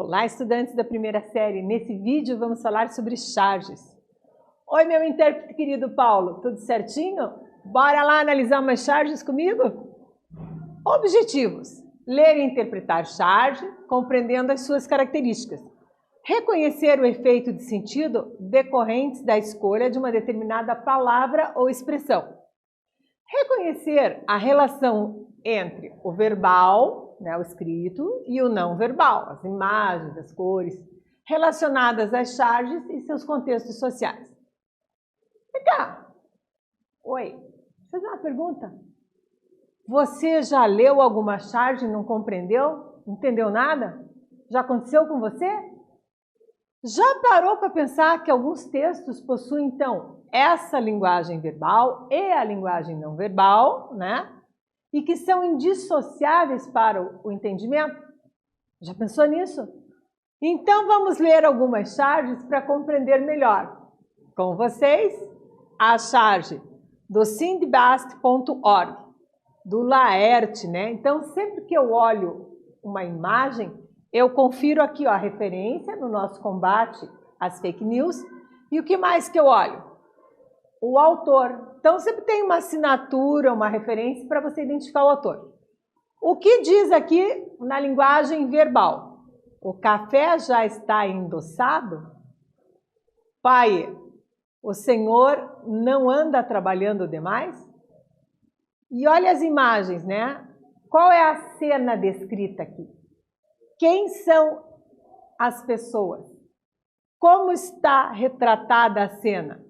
Olá, estudantes da primeira série. Nesse vídeo vamos falar sobre charges. Oi, meu intérprete querido Paulo, tudo certinho? Bora lá analisar umas charges comigo? Objetivos: ler e interpretar charge, compreendendo as suas características. Reconhecer o efeito de sentido decorrentes da escolha de uma determinada palavra ou expressão. Reconhecer a relação entre o verbal, o escrito, e o não verbal, as imagens, as cores, relacionadas às charges e seus contextos sociais. Vem cá. Oi, deixa eu fazer uma pergunta. Você já leu alguma charge e não compreendeu? Não entendeu nada? Já aconteceu com você? Já parou para pensar que alguns textos possuem, então, essa linguagem verbal e a linguagem não verbal, E que são indissociáveis para o entendimento? Já pensou nisso? Então, vamos ler algumas charges para compreender melhor. Com vocês, a charge do sindbast.org, do Laerte, Então, sempre que eu olho uma imagem, eu confiro aqui a referência no nosso combate às fake news. E o que mais que eu olho? O autor. Então, sempre tem uma assinatura, uma referência para você identificar o autor. O que diz aqui na linguagem verbal? O café já está endossado? Pai, o senhor não anda trabalhando demais? E olha as imagens, Qual é a cena descrita aqui? Quem são as pessoas? Como está retratada a cena?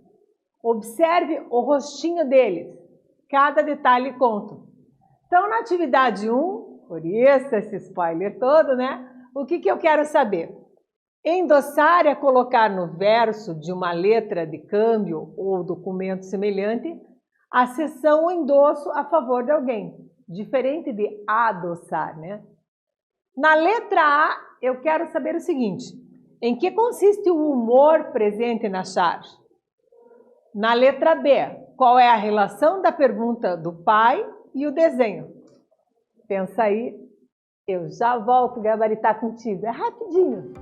Observe o rostinho deles. Cada detalhe conta. Então, na atividade 1, por isso esse spoiler todo, O que eu quero saber? Endossar é colocar no verso de uma letra de câmbio ou documento semelhante a seção ou endosso a favor de alguém, diferente de adoçar, Na letra A, eu quero saber o seguinte: em que consiste o humor presente na charge? Na letra B, qual é a relação da pergunta do pai e o desenho? Pensa aí, eu já volto gabaritar contigo, é rapidinho.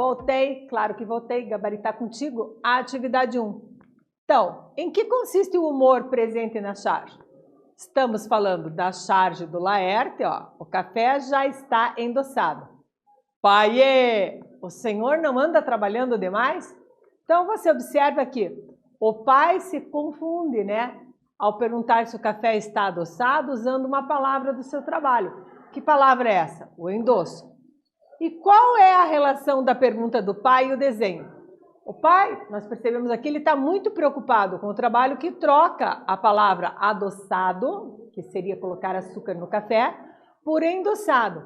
Voltei, claro que voltei, gabaritar contigo a atividade 1. Então, em que consiste o humor presente na charge? Estamos falando da charge do Laerte, ó. O café já está endossado. Pai, o senhor não anda trabalhando demais? Então você observa aqui, o pai se confunde, né? Ao perguntar se o café está adoçado, usando uma palavra do seu trabalho. Que palavra é essa? O endosso. E qual é a relação da pergunta do pai e o desenho? O pai, nós percebemos aqui, ele está muito preocupado com o trabalho que troca a palavra adoçado, que seria colocar açúcar no café, por endossado.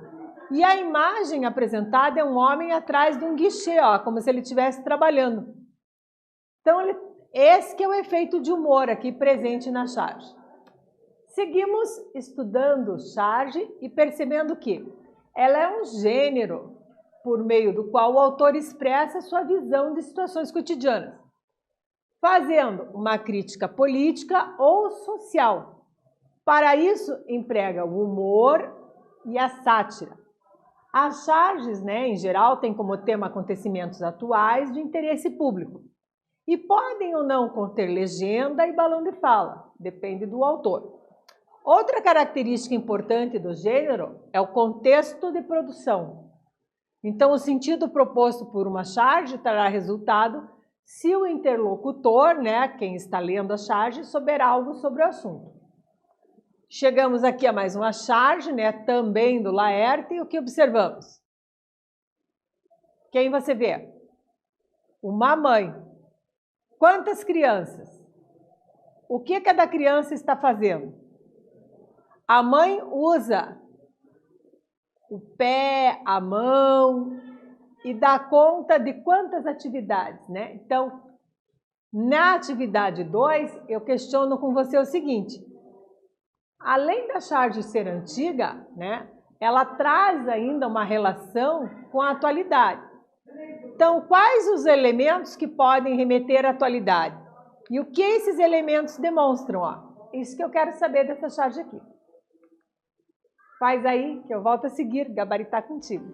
E a imagem apresentada é um homem atrás de um guichê, ó, como se ele estivesse trabalhando. Então, esse que é o efeito de humor aqui presente na charge. Seguimos estudando charge e percebendo que ela é um gênero por meio do qual o autor expressa sua visão de situações cotidianas, fazendo uma crítica política ou social. Para isso, emprega o humor e a sátira. As charges, né, em geral, têm como tema acontecimentos atuais de interesse público e podem ou não conter legenda e balão de fala, depende do autor. Outra característica importante do gênero é o contexto de produção. Então, o sentido proposto por uma charge trará resultado se o interlocutor, né, quem está lendo a charge, souber algo sobre o assunto. Chegamos aqui a mais uma charge, né, também do Laerte, e o que observamos? Quem você vê? Uma mãe. Quantas crianças? O que cada criança está fazendo? A mãe usa o pé, a mão e dá conta de quantas atividades, né? Então, na atividade 2, eu questiono com você o seguinte: além da charge ser antiga, né, ela traz ainda uma relação com a atualidade. Então, quais os elementos que podem remeter à atualidade? E o que esses elementos demonstram? Ó? Isso que eu quero saber dessa charge aqui. Faz aí, que eu volto a seguir, gabaritar contigo.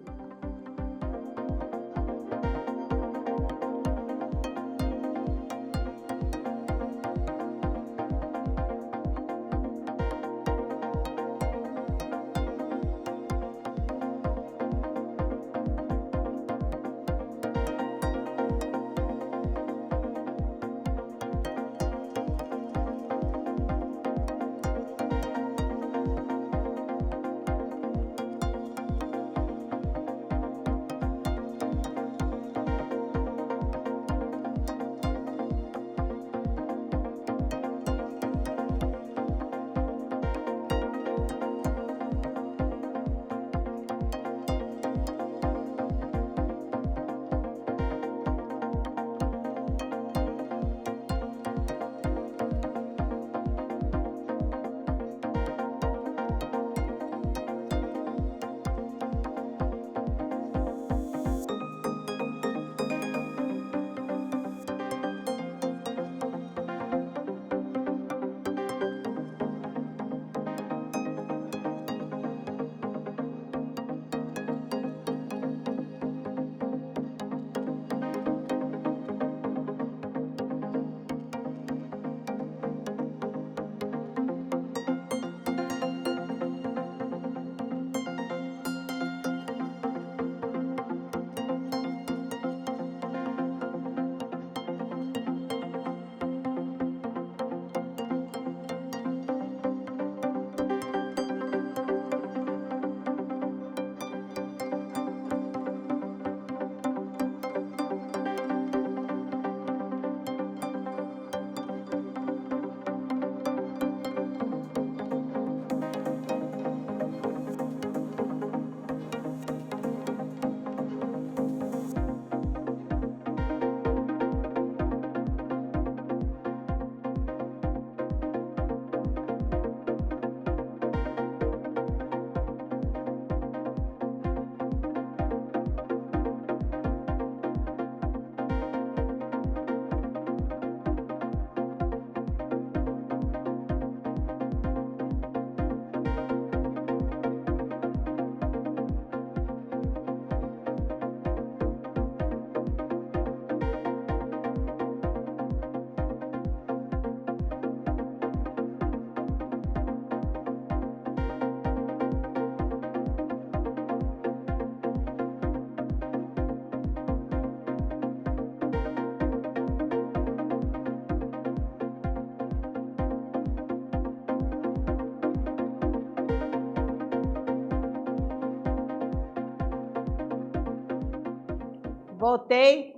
Voltei.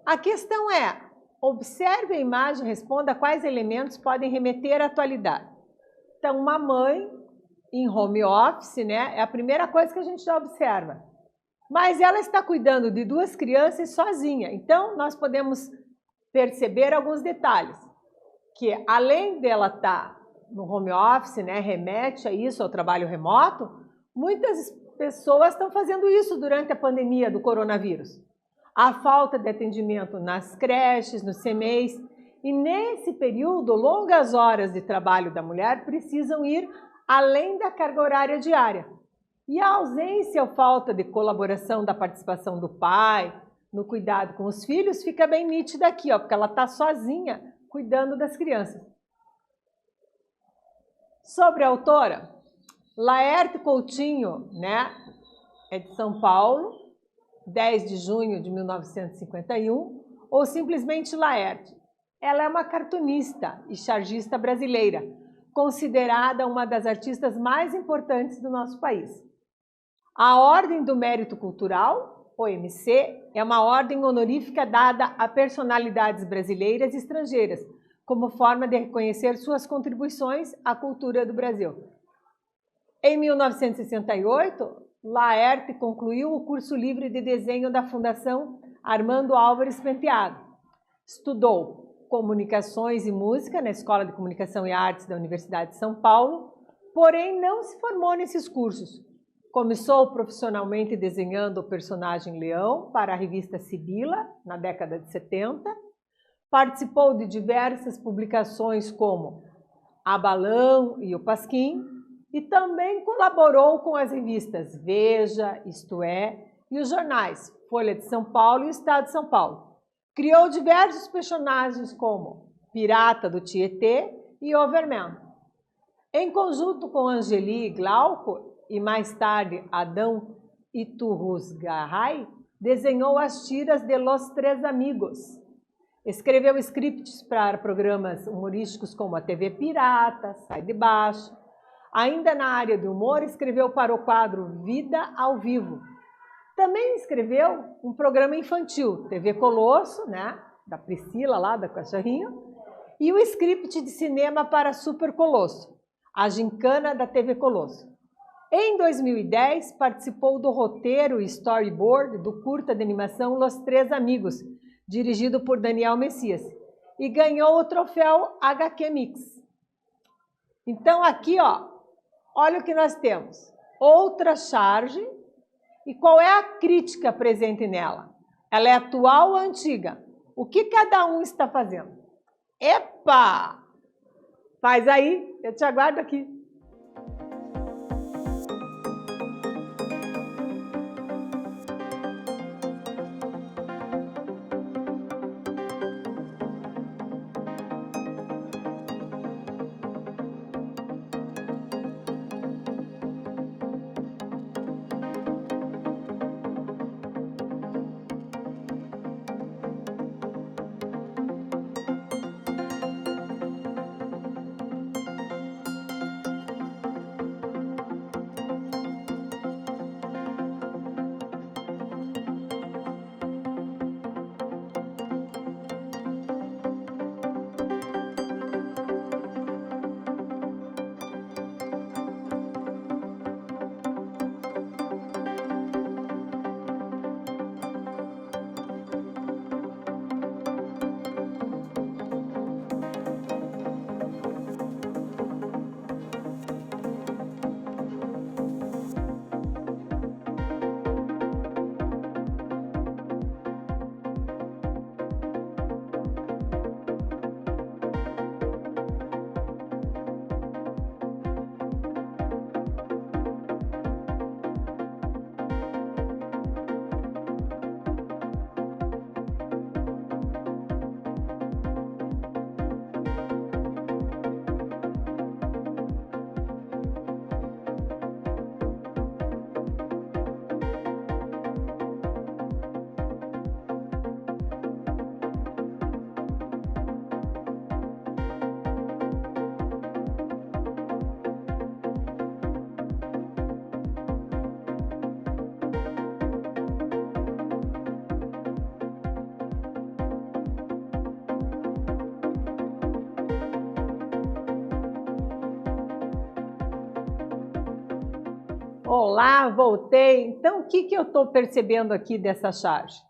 A questão é, observe a imagem e responda quais elementos podem remeter à atualidade. Então, uma mãe em home office, né, é a primeira coisa que a gente já observa. Mas ela está cuidando de 2 crianças sozinha. Então, nós podemos perceber alguns detalhes. Que além dela estar no home office, né, remete a isso, ao trabalho remoto, muitas pessoas estão fazendo isso durante a pandemia do coronavírus. A falta de atendimento nas creches, nos CMEs, e nesse período, longas horas de trabalho da mulher precisam ir além da carga horária diária. E a ausência ou falta de colaboração da participação do pai no cuidado com os filhos fica bem nítida aqui, ó, porque ela está sozinha cuidando das crianças. Sobre a autora, Laerte Coutinho, né, é de São Paulo, 10 de junho de 1951, ou simplesmente Laerte. Ela é uma cartunista e chargista brasileira, considerada uma das artistas mais importantes do nosso país. A Ordem do Mérito Cultural, OMC, é uma ordem honorífica dada a personalidades brasileiras e estrangeiras, como forma de reconhecer suas contribuições à cultura do Brasil. Em 1968, Laerte concluiu o curso livre de desenho da Fundação Armando Álvares Penteado. Estudou Comunicações e Música na Escola de Comunicação e Artes da Universidade de São Paulo, porém não se formou nesses cursos. Começou profissionalmente desenhando o personagem Leão para a revista Sibila, na década de 70. Participou de diversas publicações como A Balão e o Pasquim, e também colaborou com as revistas Veja, Isto É, e os jornais Folha de São Paulo e o Estado de São Paulo. Criou diversos personagens como Pirata do Tietê e Overman. Em conjunto com Angeli Glauco, e mais tarde Adão Iturruzgaray, desenhou as tiras de Los Tres Amigos. Escreveu scripts para programas humorísticos como a TV Pirata, Sai de Baixo. Ainda na área de humor, escreveu para o quadro Vida ao Vivo. Também escreveu um programa infantil, TV Colosso, né, da Priscila, lá da Cachorrinho, e o script de cinema para Super Colosso, a gincana da TV Colosso. Em 2010, participou do roteiro e storyboard do curta de animação Los Tres Amigos, dirigido por Daniel Messias, e ganhou o troféu HQ Mix. Então aqui, ó, olha o que nós temos. Outra charge. E qual é a crítica presente nela? Ela é atual ou antiga? O que cada um está fazendo? Epa! Faz aí, eu te aguardo aqui. Olá, voltei. Então, o que eu estou percebendo aqui dessa charge?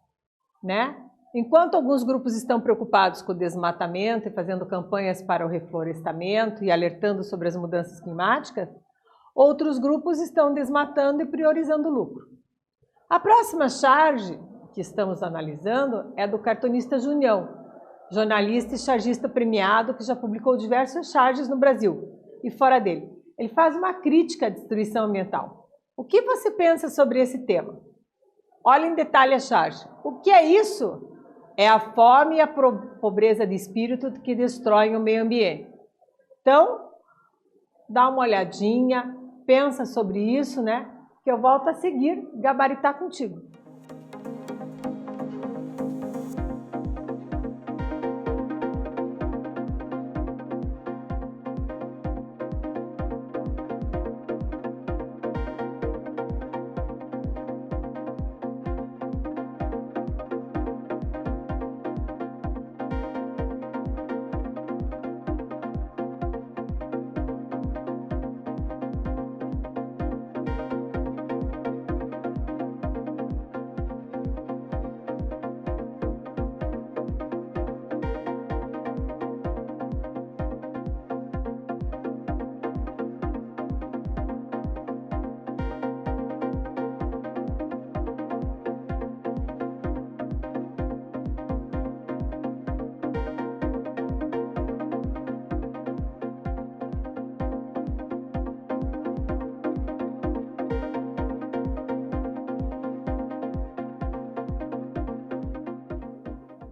Né? Enquanto alguns grupos estão preocupados com o desmatamento e fazendo campanhas para o reflorestamento e alertando sobre as mudanças climáticas, outros grupos estão desmatando e priorizando o lucro. A próxima charge que estamos analisando é do cartunista Junião, jornalista e chargista premiado que já publicou diversas charges no Brasil e fora dele. Ele faz uma crítica à destruição ambiental. O que você pensa sobre esse tema? Olha em detalhe a charge. O que é isso? É a fome e a pobreza de espírito que destroem o meio ambiente. Então, dá uma olhadinha, pensa sobre isso, né? Que eu volto a seguir, gabaritar contigo.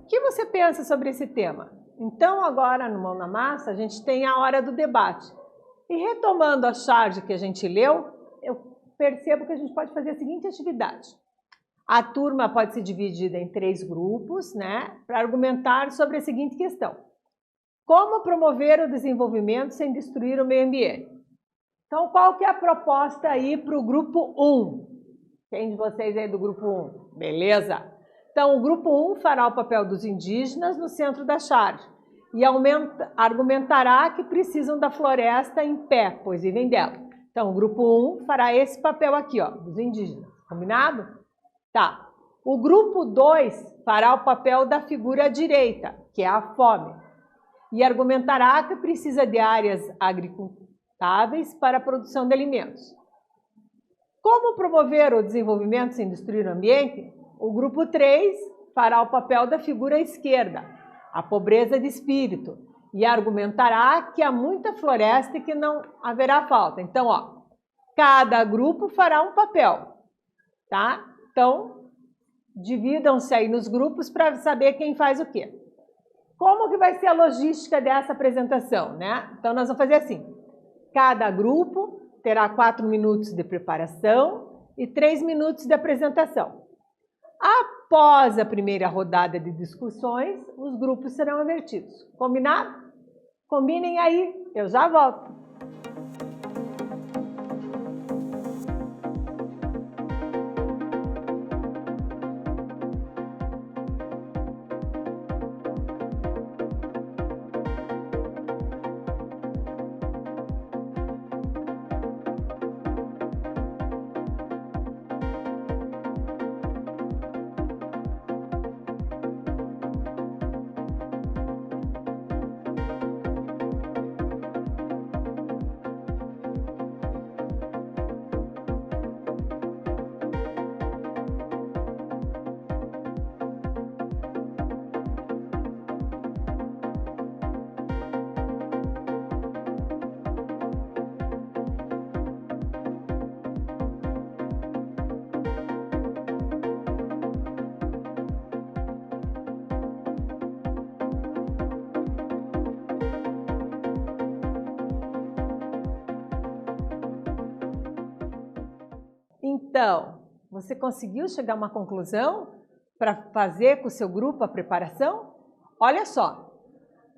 O que você pensa sobre esse tema? Então, agora no Mão na Massa, a gente tem a hora do debate. E retomando a charge que a gente leu, eu percebo que a gente pode fazer a seguinte atividade. A turma pode ser dividida em 3 grupos, né, para argumentar sobre a seguinte questão. Como promover o desenvolvimento sem destruir o meio ambiente? Então, qual que é a proposta aí para o grupo 1? Quem de vocês aí do grupo 1? Beleza? Então, o grupo 1 fará o papel dos indígenas no centro da charge e argumentará que precisam da floresta em pé, pois vivem dela. Então, o grupo 1 fará esse papel aqui, ó, dos indígenas. Combinado? Tá. O grupo 2 fará o papel da figura à direita, que é a fome, e argumentará que precisa de áreas agricultáveis para a produção de alimentos. Como promover o desenvolvimento sem destruir o ambiente? O grupo 3 fará o papel da figura à esquerda, a pobreza de espírito, e argumentará que há muita floresta e que não haverá falta. Então, ó, cada grupo fará um papel, tá? Então, dividam-se aí nos grupos para saber quem faz o quê. Como que vai ser a logística dessa apresentação, né? Então, nós vamos fazer assim. Cada grupo terá 4 minutos de preparação e 3 minutos de apresentação. Após a primeira rodada de discussões, os grupos serão avertidos. Combinado? Combinem aí, eu já volto. Então, você conseguiu chegar a uma conclusão para fazer com o seu grupo a preparação? Olha só,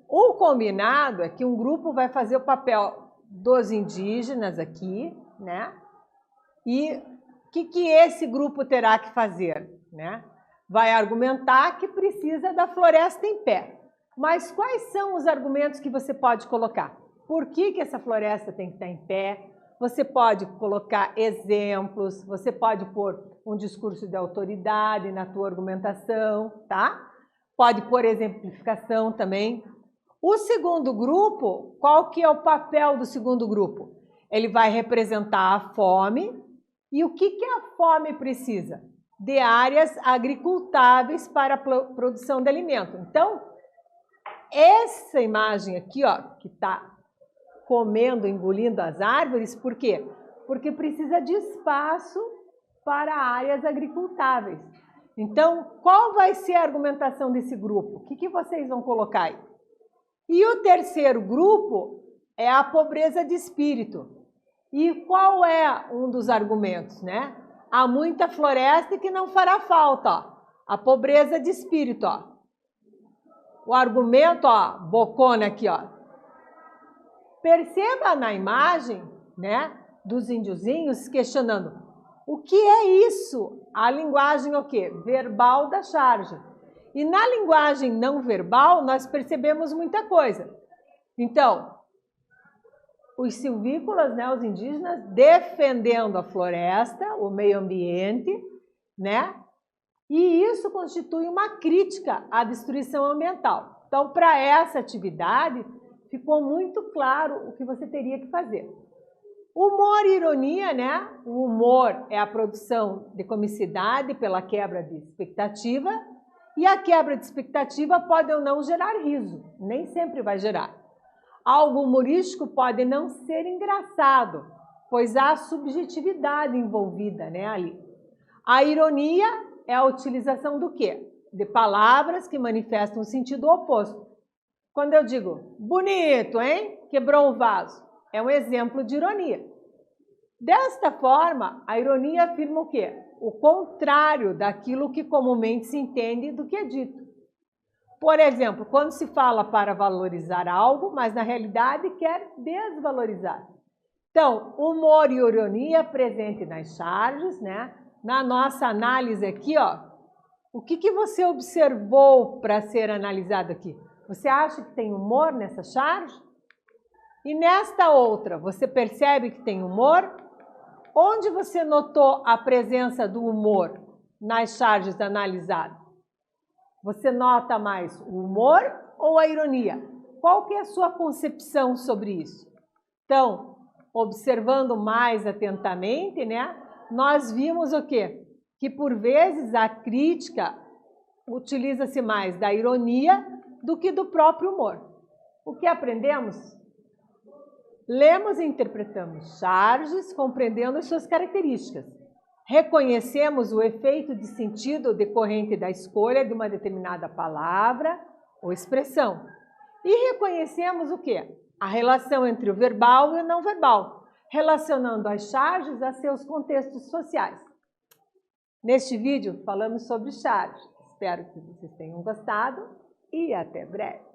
o combinado é que um grupo vai fazer o papel dos indígenas aqui, né? E o que esse grupo terá que fazer, né? Vai argumentar que precisa da floresta em pé. Mas quais são os argumentos que você pode colocar? Por que essa floresta tem que estar em pé? Você pode colocar exemplos, você pode pôr um discurso de autoridade na tua argumentação, tá? Pode pôr exemplificação também. O segundo grupo, qual que é o papel do segundo grupo? Ele vai representar a fome. E o que a fome precisa? De áreas agricultáveis para a produção de alimento. Então, essa imagem aqui, ó, que está comendo, engolindo as árvores, por quê? Porque precisa de espaço para áreas agricultáveis. Então, qual vai ser a argumentação desse grupo? O que vocês vão colocar aí? E o terceiro grupo é a pobreza de espírito. E qual é um dos argumentos, né? Há muita floresta que não fará falta, ó. A pobreza de espírito, ó. O argumento, ó, bocona aqui, ó. Perceba na imagem, né, dos índiozinhos questionando o que é isso? A linguagem o quê? Verbal da charge. E na linguagem não verbal nós percebemos muita coisa. Então, os silvícolas, né, os indígenas, defendendo a floresta, o meio ambiente, né? E isso constitui uma crítica à destruição ambiental. Então, para essa atividade, ficou muito claro o que você teria que fazer. Humor e ironia, né? O humor é a produção de comicidade pela quebra de expectativa, e a quebra de expectativa pode ou não gerar riso, nem sempre vai gerar. Algo humorístico pode não ser engraçado, pois há subjetividade envolvida, né, ali. A ironia é a utilização do quê? De palavras que manifestam um sentido oposto. Quando eu digo, bonito, hein? Quebrou o vaso. É um exemplo de ironia. Desta forma, a ironia afirma o quê? O contrário daquilo que comumente se entende do que é dito. Por exemplo, quando se fala para valorizar algo, mas na realidade quer desvalorizar. Então, humor e ironia presente nas charges, né? Na nossa análise aqui, ó, o que você observou para ser analisado aqui? Você acha que tem humor nessa charge? E nesta outra, você percebe que tem humor? Onde você notou a presença do humor nas charges analisadas? Você nota mais o humor ou a ironia? Qual que é a sua concepção sobre isso? Então, observando mais atentamente, né, nós vimos o quê? Que por vezes a crítica utiliza-se mais da ironia do que do próprio humor. O que aprendemos? Lemos e interpretamos charges, compreendendo as suas características. Reconhecemos o efeito de sentido decorrente da escolha de uma determinada palavra ou expressão. E reconhecemos o quê? A relação entre o verbal e o não verbal, relacionando as charges a seus contextos sociais. Neste vídeo, falamos sobre charges. Espero que vocês tenham gostado e até breve.